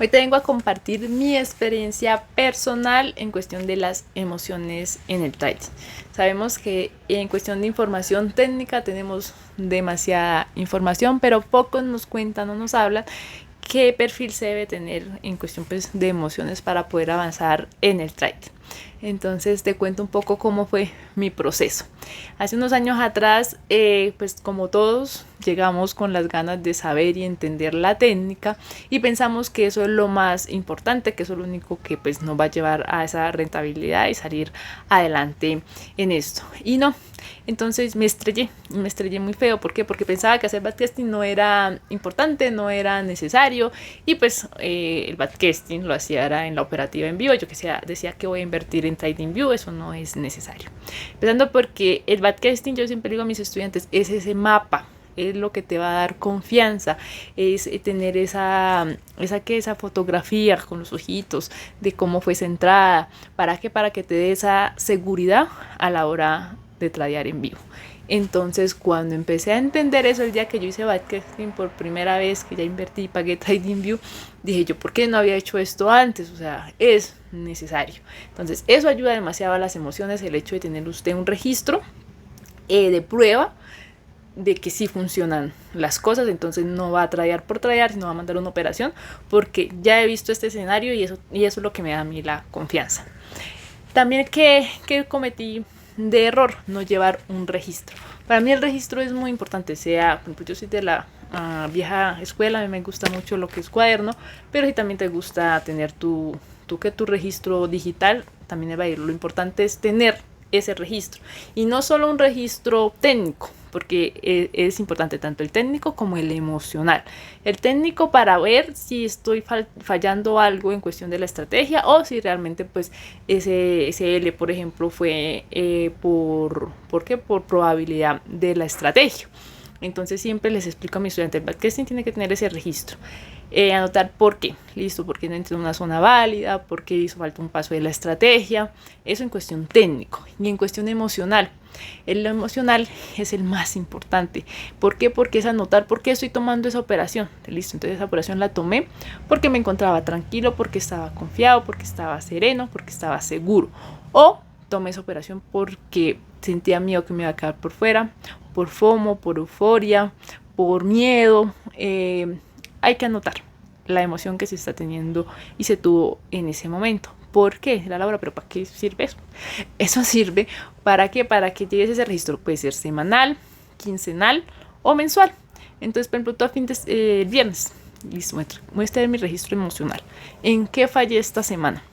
Hoy te vengo a compartir mi experiencia personal en cuestión de las emociones en el trading. Sabemos que en cuestión de información técnica tenemos demasiada información, pero pocos nos cuentan o nos hablan qué perfil se debe tener en cuestión pues, de emociones para poder avanzar en el trading. Entonces te cuento un poco cómo fue mi proceso. Hace unos años atrás, pues como todos, llegamos con las ganas de saber y entender la técnica y pensamos que eso es lo más importante, que eso es lo único que pues nos va a llevar a esa rentabilidad y salir adelante en esto. Y no, entonces me estrellé muy feo. ¿Por qué? Porque pensaba que hacer backtesting no era importante, no era necesario y pues el backtesting lo hacía era en la operativa en vivo. Yo decía que voy a invertir en TradingView, eso no es necesario. Empezando porque el backtesting, yo siempre digo a mis estudiantes, es ese mapa, es lo que te va a dar confianza, es tener esa fotografía con los ojitos de cómo fue centrada, para que te dé esa seguridad a la hora de tradear en vivo. Entonces cuando empecé a entender eso, el día que yo hice backtesting por primera vez, que ya invertí y pagué TradingView, dije yo, ¿por qué no había hecho esto antes? O sea, es necesario. Entonces eso ayuda demasiado a las emociones, el hecho de tener usted un registro de prueba de que sí funcionan las cosas. Entonces no va a tradear por tradear, sino va a mandar una operación porque ya he visto este escenario y eso es lo que me da a mí la confianza. También que cometí de error, no llevar un registro. Para mí el registro es muy importante, sea, por ejemplo, yo soy de la vieja escuela, a mí me gusta mucho lo que es cuaderno, pero si también te gusta tener tu registro digital, también va a ir. Lo importante es tener ese registro y no solo un registro técnico, porque es importante tanto el técnico como el emocional. El técnico para ver si estoy fallando algo en cuestión de la estrategia o si realmente pues ese L, por ejemplo, fue por probabilidad de la estrategia. Entonces siempre les explico a mis estudiantes, el backtesting tiene que tener ese registro. Anotar por qué, listo, porque no entré en una zona válida, porque hizo falta un paso de la estrategia, eso en cuestión técnico. Y en cuestión emocional, lo emocional es el más importante. ¿Por qué? Porque es anotar por qué estoy tomando esa operación. Listo, entonces esa operación la tomé porque me encontraba tranquilo, porque estaba confiado, porque estaba sereno, porque estaba seguro. O tomé esa operación porque sentía miedo que me iba a quedar por fuera, por FOMO, por euforia, por miedo. Hay que anotar la emoción que se está teniendo y se tuvo en ese momento. ¿Por qué? La Laura, ¿pero para qué sirve eso? Eso sirve para qué, para que llegues a ese registro. Puede ser semanal, quincenal o mensual. Entonces, por ejemplo, todo el viernes, listo, muestra mi registro emocional. ¿En qué fallé esta semana?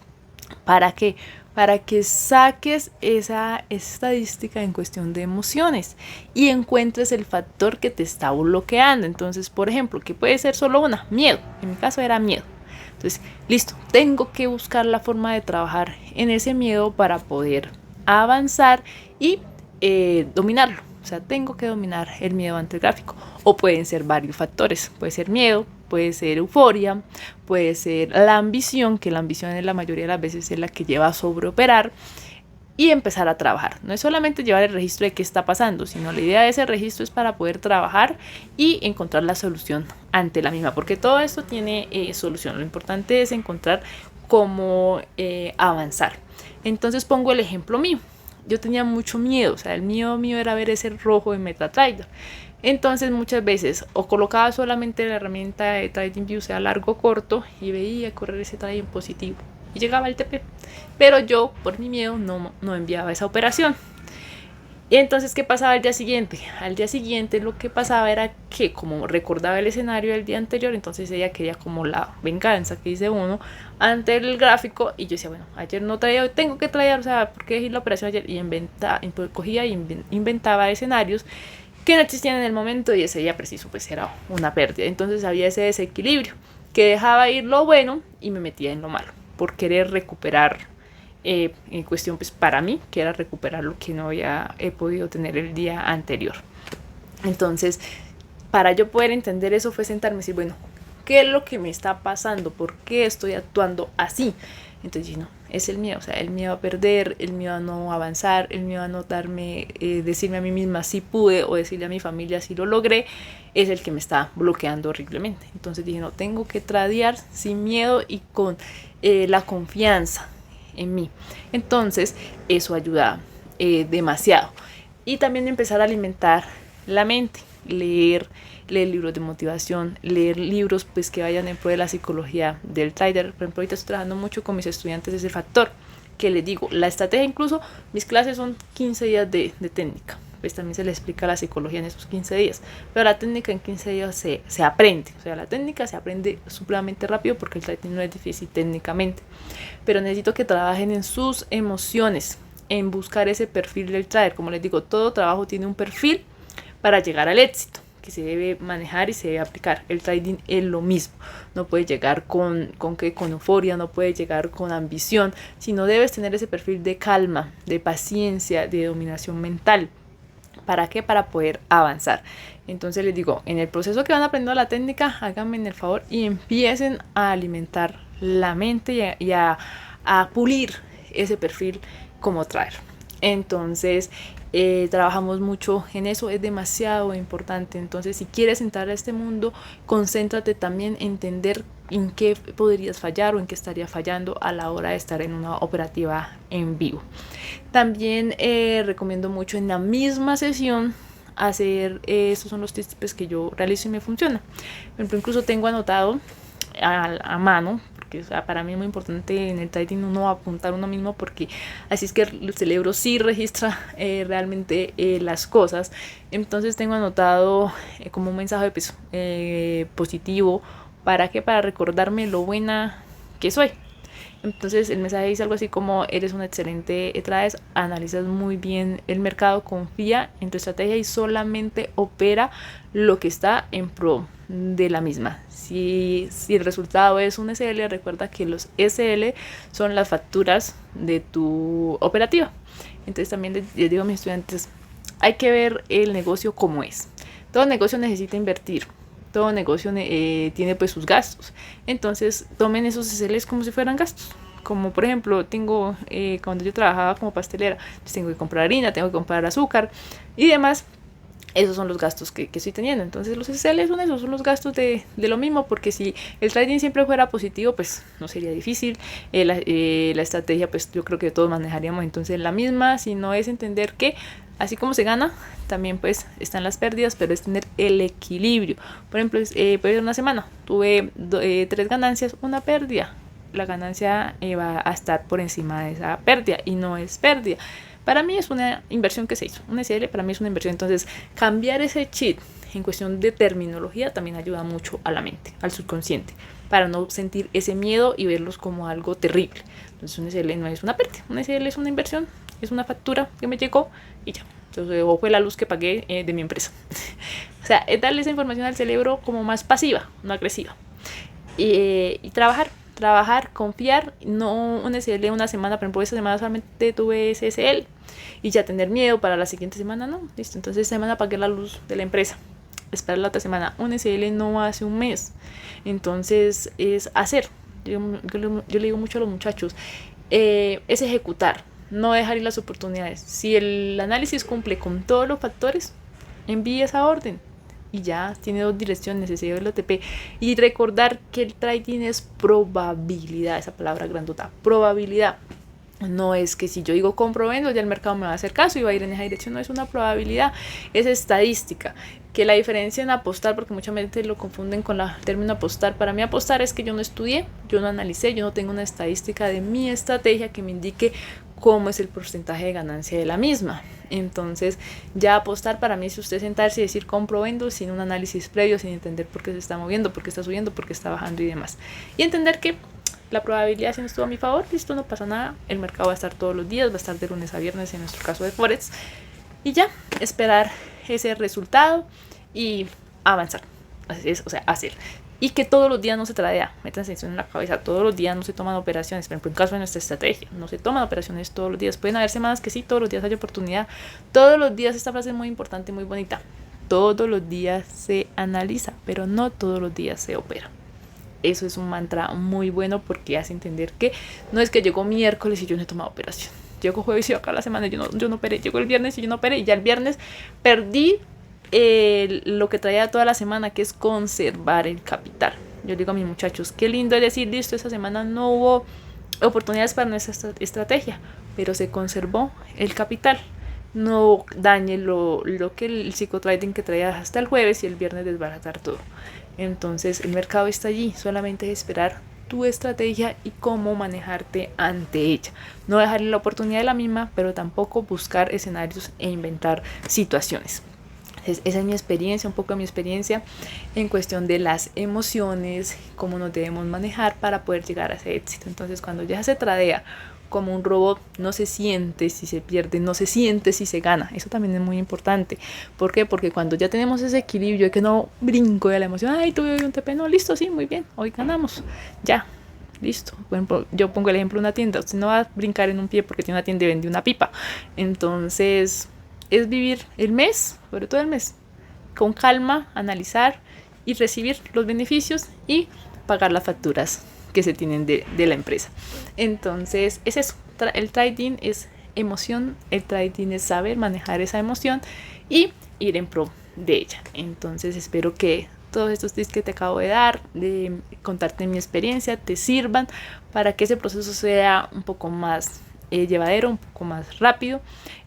¿Para qué? Para que saques esa estadística en cuestión de emociones y encuentres el factor que te está bloqueando. Entonces, por ejemplo, que puede ser solo una, miedo. En mi caso era miedo. Entonces, listo, tengo que buscar la forma de trabajar en ese miedo para poder avanzar y dominarlo. O sea, tengo que dominar el miedo ante el gráfico. O pueden ser varios factores. Puede ser miedo, puede ser euforia, puede ser la ambición, que la ambición en la mayoría de las veces es la que lleva a sobreoperar y empezar a trabajar. No es solamente llevar el registro de qué está pasando, sino la idea de ese registro es para poder trabajar y encontrar la solución ante la misma, porque todo esto tiene solución. Lo importante es encontrar cómo avanzar. Entonces pongo el ejemplo mío. Yo tenía mucho miedo, o sea, el miedo mío era ver ese rojo de MetaTrader. Entonces muchas veces o colocaba solamente la herramienta de TradingView, sea largo o corto, y veía correr ese trading positivo y llegaba el TP, pero yo por mi miedo no enviaba esa operación. Y entonces, ¿qué pasaba al día siguiente? Al día siguiente lo que pasaba era que como recordaba el escenario del día anterior, entonces ella quería como la venganza que dice uno ante el gráfico. Y yo decía, bueno, ayer no traía, hoy tengo que traer, o sea, ¿por qué dejé la operación ayer? Y cogía y inventaba escenarios que no existían en el momento y ese día preciso pues era una pérdida. Entonces había ese desequilibrio que dejaba ir lo bueno y me metía en lo malo por querer recuperar en cuestión pues para mí, que era recuperar lo que no había podido tener el día anterior. Entonces, para yo poder entender eso fue sentarme y decir, bueno, qué es lo que me está pasando, por qué estoy actuando así. Entonces no, es el miedo, o sea, el miedo a perder, el miedo a no avanzar, el miedo a no decirme a mí misma si pude o decirle a mi familia si lo logré, es el que me está bloqueando horriblemente. Entonces dije, no, tengo que tradear sin miedo y con la confianza en mí. Entonces eso ayuda demasiado. Y también empezar a alimentar la mente, leer libros de motivación, leer libros pues que vayan en pro de la psicología del trader. Por ejemplo, ahorita estoy trabajando mucho con mis estudiantes ese factor, que les digo, la estrategia, incluso mis clases son 15 días de técnica, pues también se les explica la psicología en esos 15 días, pero la técnica en 15 días se aprende, o sea, la técnica se aprende supremamente rápido porque el trading no es difícil técnicamente, pero necesito que trabajen en sus emociones, en buscar ese perfil del trader. Como les digo, todo trabajo tiene un perfil para llegar al éxito, que se debe manejar y se debe aplicar. El trading es lo mismo. No puedes llegar con euforia, no puedes llegar con ambición, sino debes tener ese perfil de calma, de paciencia, de dominación mental. ¿Para qué? Para poder avanzar. Entonces les digo, en el proceso que van aprendiendo la técnica, háganme el favor y empiecen a alimentar la mente y a pulir ese perfil como trader. Entonces trabajamos mucho en eso, es demasiado importante. Entonces si quieres entrar a este mundo, concéntrate también en entender en qué podrías fallar o en qué estaría fallando a la hora de estar en una operativa en vivo. También recomiendo mucho en la misma sesión hacer, estos son los tips que yo realizo y me funciona. Por ejemplo, incluso tengo anotado a mano, porque o sea, para mí es muy importante en el trading uno apuntar uno mismo, porque así es que el cerebro sí registra realmente las cosas. Entonces tengo anotado como un mensaje pues, positivo. ¿Para qué? Para recordarme lo buena que soy. Entonces el mensaje dice algo así como: eres una excelente trader, analizas muy bien el mercado, confía en tu estrategia y solamente opera lo que está en pro de la misma. Si el resultado es un SL, recuerda que los SL son las facturas de tu operativa. Entonces también les digo a mis estudiantes, hay que ver el negocio como es. Todo negocio necesita invertir. Todo negocio tiene pues sus gastos. Entonces tomen esos SLs como si fueran gastos. Como por ejemplo, tengo cuando yo trabajaba como pastelera, pues tengo que comprar harina, tengo que comprar azúcar y demás. Esos son los gastos que estoy teniendo. Entonces los SL son esos, son los gastos de lo mismo, porque si el trading siempre fuera positivo, pues no sería difícil. La estrategia, pues yo creo que todos manejaríamos entonces la misma, si no es entender que así como se gana, también pues están las pérdidas, pero es tener el equilibrio. Por ejemplo, puede ser una semana, tuve 3 ganancias, una pérdida. La ganancia va a estar por encima de esa pérdida y no es pérdida. Para mí es una inversión que se hizo. Un SL para mí es una inversión. Entonces, cambiar ese chip en cuestión de terminología también ayuda mucho a la mente, al subconsciente, para no sentir ese miedo y verlos como algo terrible. Entonces, un SL no es una pérdida. Un SL es una inversión, es una factura que me llegó y ya. Entonces, o fue la luz que pagué de mi empresa. O sea, es darle esa información al cerebro como más pasiva, no agresiva. Y trabajar, confiar, no un SL una semana, por ejemplo, esta semana solamente tuve ese SL y ya tener miedo para la siguiente semana, no, listo, entonces esta semana pagué la luz de la empresa, esperar la otra semana. Un SL no hace un mes, entonces es hacer. Yo le digo mucho a los muchachos, es ejecutar, no dejar ir las oportunidades. Si el análisis cumple con todos los factores, envíe esa orden y ya tiene 2 direcciones, SEO y el OTP. Y recordar que el trading es probabilidad, esa palabra grandota, probabilidad. No es que si yo digo compro, vendo, ya el mercado me va a hacer caso y va a ir en esa dirección. No es una probabilidad, es estadística. Que la diferencia en apostar, porque mucha gente lo confunden con el término apostar. Para mí apostar es que yo no estudié, yo no analicé, yo no tengo una estadística de mi estrategia que me indique cómo es el porcentaje de ganancia de la misma. Entonces ya apostar para mí es usted sentarse y decir compro, vendo, sin un análisis previo, sin entender por qué se está moviendo, por qué está subiendo, por qué está bajando y demás. Y entender que la probabilidad, si no estuvo a mi favor, listo, no pasa nada. El mercado va a estar todos los días, va a estar de lunes a viernes en nuestro caso de Forex. Y ya, esperar ese resultado y avanzar. O sea, hacer. Y que todos los días no se tradea, métanse eso en la cabeza, todos los días no se toman operaciones. Por ejemplo, en caso de nuestra estrategia, no se toman operaciones todos los días. Pueden haber semanas que sí, todos los días hay oportunidad. Todos los días, esta frase es muy importante y muy bonita. Todos los días se analiza, pero no todos los días se opera. eso es un mantra muy bueno porque hace entender que no es que llegó miércoles y yo no he tomado operación. Llegó jueves y acá la semana yo no operé. Llegó el viernes y yo no operé. Y ya el viernes perdí lo que traía toda la semana, que es conservar el capital. Yo digo a mis muchachos, qué lindo es decir, listo, esta semana no hubo oportunidades para nuestra estrategia, pero se conservó el capital. No dañe lo que el psicotrading que traía hasta el jueves y el viernes desbaratar todo. Entonces el mercado está allí, solamente es esperar tu estrategia y cómo manejarte ante ella. No dejarle la oportunidad de la misma, pero tampoco buscar escenarios e inventar situaciones. Esa es mi experiencia, un poco de mi experiencia en cuestión de las emociones, cómo nos debemos manejar para poder llegar a ese éxito. Entonces, cuando ya se tradea como un robot, no se siente si se pierde, no se siente si se gana. Eso también es muy importante. ¿Por qué? Porque cuando ya tenemos ese equilibrio de que no brinco de la emoción, ay, tuve hoy un TP, no, listo, sí, muy bien, hoy ganamos, ya. Listo. Por ejemplo, yo pongo el ejemplo de una tienda. Usted no va a brincar en un pie porque tiene una tienda y vende una pipa. Entonces, es vivir el mes, sobre todo el mes, con calma, analizar y recibir los beneficios y pagar las facturas que se tienen de la empresa. Entonces, es eso. El trading es emoción, el trading es saber manejar esa emoción y ir en pro de ella. Entonces, espero que todos estos tips que te acabo de dar, de contarte mi experiencia, te sirvan para que ese proceso sea un poco más llevadero, un poco más rápido.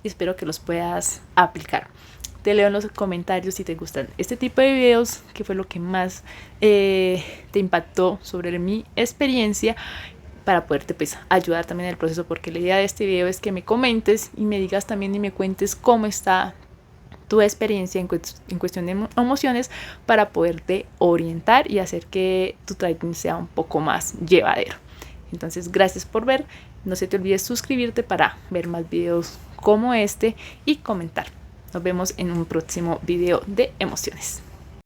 Espero que los puedas aplicar. Te leo en los comentarios si te gustan este tipo de videos, qué fue lo que más te impactó sobre mi experiencia, para poderte pues ayudar también en el proceso, porque la idea de este video es que me comentes y me digas también y me cuentes cómo está tu experiencia en cuestión de emociones, para poderte orientar y hacer que tu trading sea un poco más llevadero. Entonces, gracias por ver. No se te olvide suscribirte para ver más videos como este y comentar. Nos vemos en un próximo video de emociones.